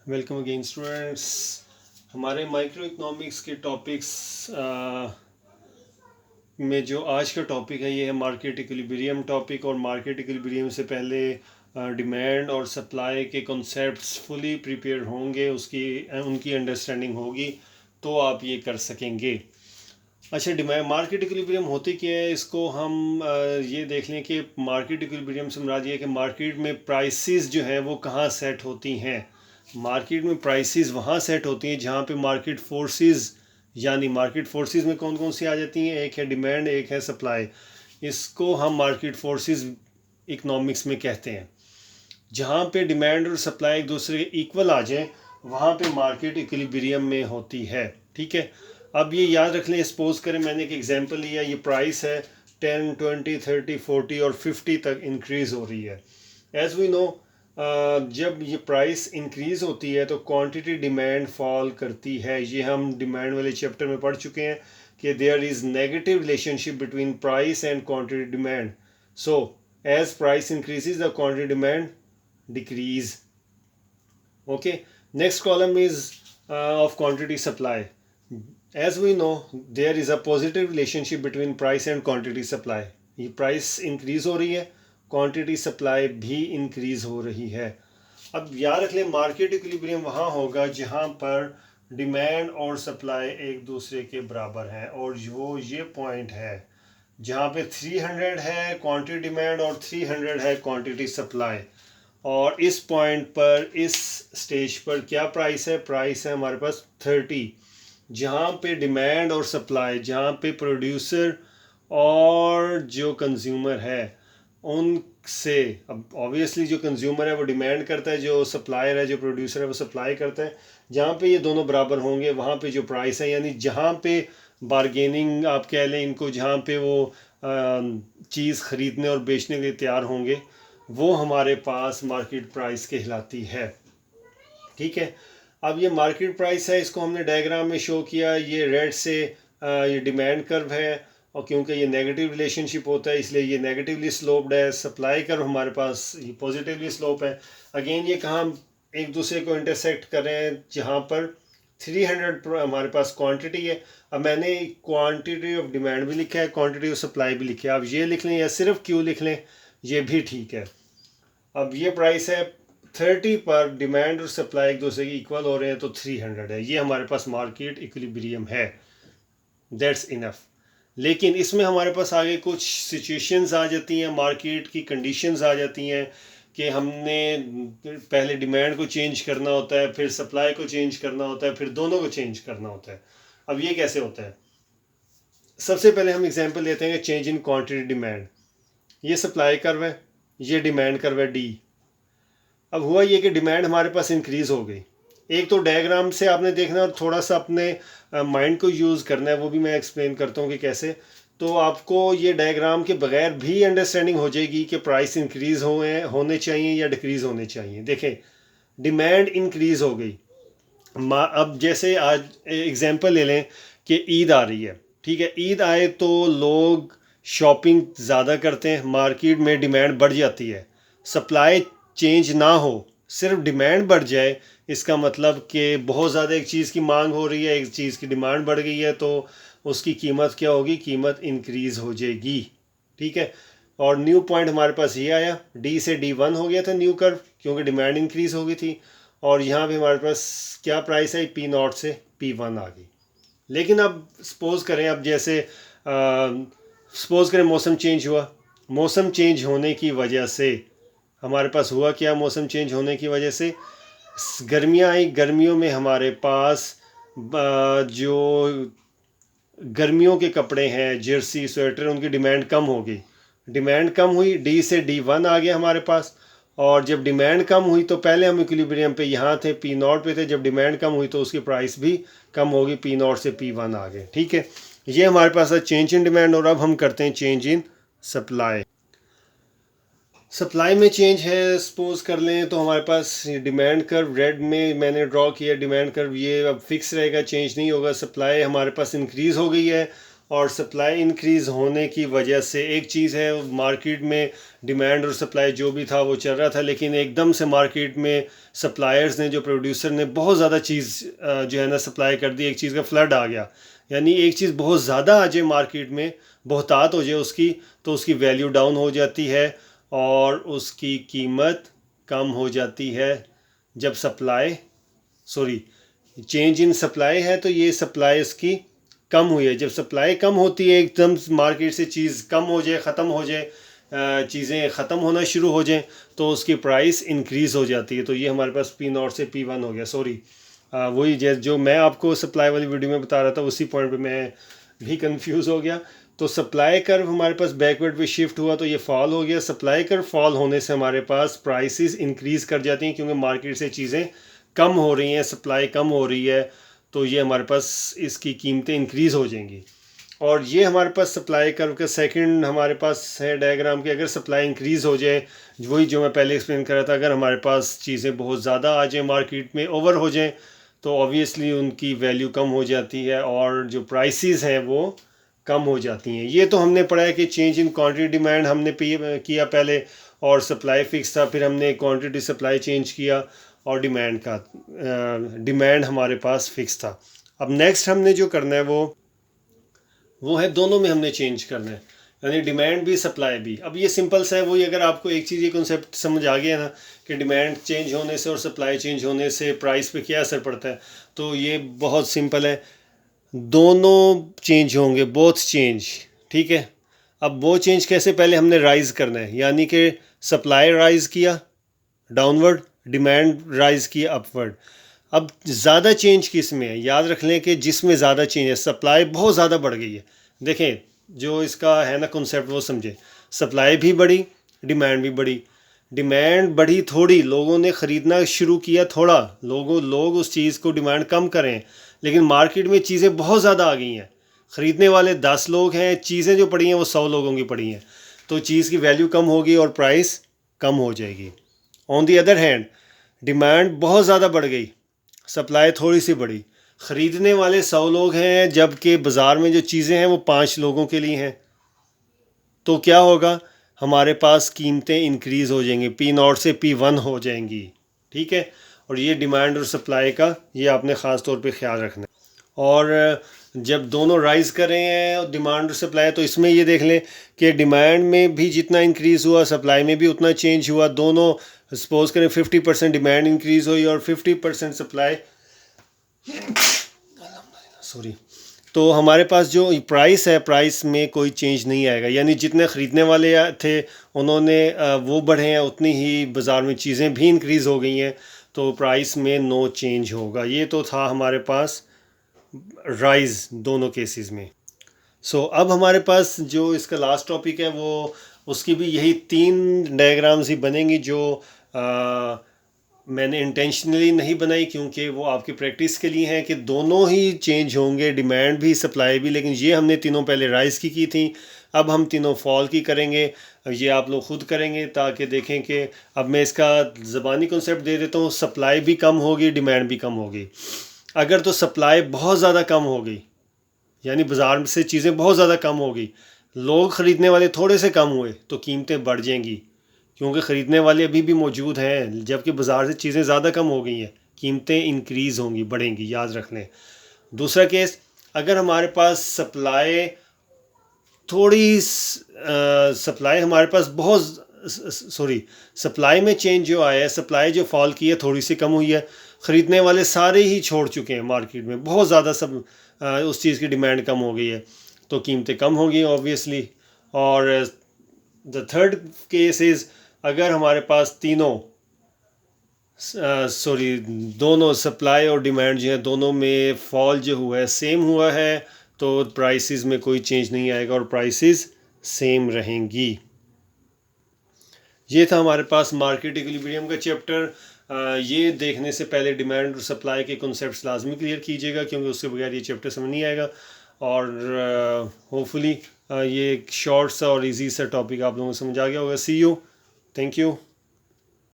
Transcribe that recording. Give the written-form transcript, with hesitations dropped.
Welcome again students. हमारे micro economics के topics में जो आज का टॉपिक है ये है मार्केट इक्विलिब्रियम टॉपिक। और मार्केट इक्विलिब्रियम से पहले डिमांड और सप्लाई के कॉन्सेप्ट्स फुली प्रिपेयर होंगे, उनकी अंडरस्टैंडिंग होगी तो आप ये कर सकेंगे। अच्छा, डिमांड मार्केट इक्विलिब्रियम होती क्या है, इसको हम ये देख लें कि मार्केट इक्विलिब्रियम से मुराद ये है कि मार्केट में प्राइसेस जो है वो कहाँ सेट होती हैं। मार्केट में प्राइसेस वहाँ सेट होती हैं जहाँ पे मार्केट फोर्सेस, यानी मार्केट फोर्सेस में कौन कौन सी आ जाती हैं, एक है डिमांड, एक है सप्लाई। इसको हम मार्केट फोर्सेस इकोनॉमिक्स में कहते हैं। जहाँ पे डिमांड और सप्लाई एक दूसरे के इक्वल आ जाए वहाँ पे मार्केट इक्विलिब्रियम में होती है। ठीक है, अब ये याद रख लें, सपोज करें मैंने एक एग्जांपल लिया, ये प्राइस है 10, 20, 30, 40 और 50 तक इंक्रीज़ हो रही है। एज वी नो, जब ये प्राइस इंक्रीज़ होती है तो क्वांटिटी डिमांड फॉल करती है। ये हम डिमांड वाले चैप्टर में पढ़ चुके हैं कि there is negative relationship between price and quantity demand. So as price increases the quantity demand decrease. Okay, next column is of quantity supply. As we know, there is a positive relationship between price and quantity supply. ये price increase हो रही है, quantity supply भी increase हो रही है। अब याद रख लें, मार्केट इक्विलिब्रियम वहाँ होगा जहाँ पर डिमांड और सप्लाई एक दूसरे के बराबर हैं, और वो ये पॉइंट है जहाँ पे 300 है क्वांटिटी डिमांड और 300 है क्वांटिटी सप्लाई। और इस पॉइंट पर, इस स्टेज पर क्या प्राइस है, प्राइस है हमारे पास 30। जहाँ पे डिमांड और सप्लाई, जहाँ पे प्रोड्यूसर और जो कंज्यूमर है उनसे, अब ऑब्वियसली जो कंज्यूमर है वो डिमांड करता है, जो सप्लायर है, जो प्रोड्यूसर है वो सप्लाई करता है। जहाँ पे ये दोनों बराबर होंगे वहाँ पे जो प्राइस है, यानी जहाँ पे बारगेनिंग आप कह लें इनको, जहाँ पे वो चीज़ ख़रीदने और बेचने के लिए तैयार होंगे, वो हमारे पास मार्केट प्राइस कहलाती है। ठीक है, अब ये मार्केट प्राइस है, इसको हमने डायग्राम में शो किया। ये रेड से ये डिमांड कर्व है, और क्योंकि ये नेगेटिव रिलेशनशिप होता है इसलिए ये नेगेटिवली स्लोप्ड है। सप्लाई कर्व हमारे पास ये पॉजिटिवली स्लोप है। अगेन ये कहाँ एक दूसरे को इंटरसेक्ट कर रहे हैं, जहाँ पर 300 हमारे पास क्वांटिटी है। अब मैंने क्वांटिटी ऑफ डिमांड भी लिखा है, क्वांटिटी ऑफ सप्लाई भी लिखा है। अब ये लिख लें या सिर्फ क्यू लिख लें, ये भी ठीक है। अब ये प्राइस है 30 पर, डिमांड और सप्लाई एक दूसरे के इक्वल हो रहे हैं तो 300 है। ये हमारे पास मार्केट इक्विलिब्रियम है, दैट्स इनफ। लेकिन इसमें हमारे पास आगे कुछ सिचुएशंस आ जाती हैं, मार्केट की कंडीशंस आ जाती हैं कि हमने पहले डिमांड को चेंज करना होता है, फिर सप्लाई को चेंज करना होता है, फिर दोनों को चेंज करना होता है। अब ये कैसे होता है, सबसे पहले हम एग्जांपल लेते हैं कि चेंज इन क्वांटिटी डिमांड। ये सप्लाई कर्व है, ये डिमांड कर्व है डी। अब हुआ ये कि डिमांड हमारे पास इंक्रीज़ हो गई। एक तो डायग्राम से आपने देखना और थोड़ा सा अपने माइंड को यूज़ करना है, वो भी मैं एक्सप्लेन करता हूँ कि कैसे। तो आपको ये डायग्राम के बगैर भी अंडरस्टैंडिंग हो जाएगी कि प्राइस इंक्रीज़ होने चाहिए या डिक्रीज़ होने चाहिए। देखें, डिमांड इंक्रीज़ हो गई। अब जैसे आज एग्जांपल ले लें कि ईद आ रही है। ठीक है, ईद आए तो लोग शॉपिंग ज़्यादा करते हैं, मार्केट में डिमांड बढ़ जाती है। सप्लाई चेंज ना हो, सिर्फ डिमांड बढ़ जाए, इसका मतलब कि बहुत ज़्यादा एक चीज़ की मांग हो रही है, एक चीज़ की डिमांड बढ़ गई है, तो उसकी कीमत क्या होगी, कीमत इंक्रीज़ हो जाएगी। ठीक है, और न्यू पॉइंट हमारे पास ये आया, डी से D1 हो गया था न्यू कर्व, क्योंकि डिमांड इंक्रीज़ हो गई थी। और यहाँ पे हमारे पास क्या प्राइस है, P0 से P1 आ गई। लेकिन अब सपोज़ करें, अब जैसे सपोज़ करें मौसम चेंज हुआ। मौसम चेंज होने की वजह से हमारे पास हुआ क्या, मौसम चेंज होने की वजह से गर्मियाँ आई। गर्मियों में हमारे पास जो गर्मियों के कपड़े हैं, जर्सी, स्वेटर, उनकी डिमांड कम हो गई। डिमांड कम हुई, डी से D1 आ गया हमारे पास। और जब डिमांड कम हुई तो पहले हम इक्विलिब्रियम पे यहाँ थे, P0 पे थे। जब डिमांड कम हुई तो उसकी प्राइस भी कम होगी, P0 से P1 आ गए। ठीक है, ये हमारे पास है चेंज इन डिमांड। और अब हम करते हैं चेंज इन सप्लाई। सप्लाई में चेंज है, सपोज कर लें तो हमारे पास डिमांड कर्व रेड में मैंने ड्रॉ किया। डिमांड कर्व ये अब फिक्स रहेगा, चेंज नहीं होगा। सप्लाई हमारे पास इंक्रीज़ हो गई है और सप्लाई इंक्रीज़ होने की वजह से एक चीज़ है, मार्केट में डिमांड और सप्लाई जो भी था वो चल रहा था, लेकिन एकदम से मार्केट में सप्लायर्स ने, जो प्रोड्यूसर ने बहुत ज़्यादा चीज़ जो है ना सप्लाई कर दी, एक चीज़ का फ्लड आ गया। यानी एक चीज़ बहुत ज़्यादा आ जाए मार्केट में, बहुतात हो जाए उसकी, तो उसकी वैल्यू डाउन हो जाती है और उसकी कीमत कम हो जाती है। जब चेंज इन सप्लाई है तो ये सप्लाई इसकी कम हुई है। जब सप्लाई कम होती है, एकदम मार्केट से चीज़ कम हो जाए, ख़त्म हो जाए, चीज़ें ख़त्म होना शुरू हो जाएं, तो उसकी प्राइस इंक्रीज़ हो जाती है। तो ये हमारे पास P0 से P1 हो गया। वही जो मैं आपको सप्लाई वाली वीडियो में बता रहा था, उसी पॉइंट पे मैं भी कंफ्यूज हो गया। तो सप्लाई कर्व हमारे पास बैकवर्ड पे शिफ्ट हुआ तो ये फॉल हो गया। सप्लाई कर्व फॉल होने से हमारे पास प्राइसेस इंक्रीज़ कर जाती हैं, क्योंकि मार्केट से चीज़ें कम हो रही हैं, सप्लाई कम हो रही है, तो ये हमारे पास इसकी कीमतें इंक्रीज़ हो जाएंगी। और ये हमारे पास सप्लाई कर्व का सेकंड हमारे पास है डायग्राम कि अगर सप्लाई इंक्रीज़ हो जाए, वही जो मैं पहले एक्सप्लेन कर रहा था, अगर हमारे पास चीज़ें बहुत ज़्यादा आ जाए, मार्केट में ओवर हो जाएं, तो ऑब्वियसली उनकी वैल्यू कम हो जाती है और जो प्राइसेस हैं वो कम हो जाती हैं। ये तो हमने पढ़ा है कि चेंज इन क्वांटिटी डिमांड हमने किया पहले, और सप्लाई फिक्स था, फिर हमने क्वांटिटी सप्लाई चेंज किया और डिमांड हमारे पास फिक्स था। अब नेक्स्ट हमने जो करना है वो है दोनों में हमने चेंज करना है, यानी डिमांड भी सप्लाई भी। अब ये सिंपल सा है, वही अगर आपको एक चीज़ ये कॉन्सेप्ट समझ आ गया ना कि डिमांड चेंज होने से और सप्लाई चेंज होने से प्राइस पे क्या असर पड़ता है, तो ये बहुत सिंपल है। दोनों चेंज होंगे, बोथ चेंज, ठीक है। अब वो चेंज कैसे, पहले हमने राइज़ करना है, यानी कि सप्लाई राइज़ किया डाउनवर्ड, डिमांड राइज़ किया अपवर्ड। अब ज़्यादा चेंज किस में है, याद रख लें कि जिसमें ज़्यादा चेंज है, सप्लाई बहुत ज़्यादा बढ़ गई है। देखें जो इसका है ना कॉन्सेप्ट वो समझें, सप्लाई भी बढ़ी, डिमांड भी बढ़ी। डिमांड बढ़ी थोड़ी, लोगों ने ख़रीदना शुरू किया थोड़ा, लोग उस चीज़ को डिमांड कम करें, लेकिन मार्केट में चीज़ें बहुत ज़्यादा आ गई हैं। ख़रीदने वाले 10 लोग हैं, चीज़ें जो पड़ी हैं वो 100 लोगों की पड़ी हैं, तो चीज़ की वैल्यू कम होगी और प्राइस कम हो जाएगी। On the other hand, demand बहुत ज़्यादा बढ़ गई, सप्लाई थोड़ी सी बढ़ी, ख़रीदने वाले 100 लोग हैं, जबकि बाज़ार में जो चीज़ें हैं वो 5 लोगों के लिए हैं, तो क्या होगा, हमारे पास कीमतें इंक्रीज़ हो जाएंगी, P0 से P1 हो जाएंगी, ठीक है। और ये डिमांड और सप्लाई का ये आपने ख़ास तौर पे ख्याल रखना है। और जब दोनों राइज़ कर रहे हैं डिमांड और सप्लाई, तो इसमें ये देख लें कि डिमांड में भी जितना इंक्रीज़ हुआ, सप्लाई में भी उतना चेंज हुआ। दोनों सपोज़ करें 50% डिमांड इंक्रीज़ हुई और 50% सप्लाई, तो हमारे पास जो प्राइस है, प्राइस में कोई चेंज नहीं आएगा, यानी जितने ख़रीदने वाले थे उन्होंने वो बढ़े हैं, उतनी ही बाज़ार में चीज़ें भी इंक्रीज़ हो गई हैं, तो प्राइस में नो चेंज होगा। ये तो था हमारे पास राइज़ दोनों केसेस में। अब हमारे पास जो इसका लास्ट टॉपिक है वो, उसकी भी यही 3 डायग्राम्स ही बनेंगी, जो मैंने इंटेंशनली नहीं बनाई, क्योंकि वो आपकी प्रैक्टिस के लिए हैं कि दोनों ही चेंज होंगे, डिमांड भी सप्लाई भी। लेकिन ये हमने तीनों पहले राइज़ की थी, अब हम तीनों फॉल की करेंगे। ये आप लोग ख़ुद करेंगे ताकि देखें कि, अब मैं इसका ज़बानी कॉन्सेप्ट दे देता हूँ, सप्लाई भी कम होगी, डिमांड भी कम होगी। अगर तो सप्लाई बहुत ज़्यादा कम हो गई, यानी बाज़ार से चीज़ें बहुत ज़्यादा कम हो गई, लोग ख़रीदने वाले थोड़े से कम हुए, तो कीमतें बढ़ जाएंगी, क्योंकि ख़रीदने वाले अभी भी मौजूद हैं। जबकि बाज़ार से चीज़ें ज़्यादा कम हो गई हैं, कीमतें इंक्रीज़ होंगी, बढ़ेंगी, याद रख लें। दूसरा केस, अगर हमारे पास सप्लाई हमारे पास बहुत सप्लाई में चेंज जो आया है, सप्लाई जो फॉल की है थोड़ी सी कम हुई है, ख़रीदने वाले सारे ही छोड़ चुके हैं मार्केट में, बहुत ज़्यादा उस चीज़ की डिमांड कम हो गई है, तो कीमतें कम होंगी ऑब्वियसली। और द थर्ड केस इज़, अगर हमारे पास दोनों सप्लाई और डिमांड जो है, दोनों में फॉल जो हुआ है सेम हुआ है, तो प्राइसेस में कोई चेंज नहीं आएगा और प्राइसेस सेम रहेंगी। ये था हमारे पास मार्केट इक्विलिब्रियम का चैप्टर। ये देखने से पहले डिमांड और सप्लाई के कॉन्सेप्ट्स लाजमी क्लियर कीजिएगा, क्योंकि उसके बगैर ये चैप्टर समझ नहीं आएगा। और होपफुली ये एक शॉर्ट सा और इजी सा टॉपिक आप लोगों को समझ आ गया होगा। सी यू, थैंक यू।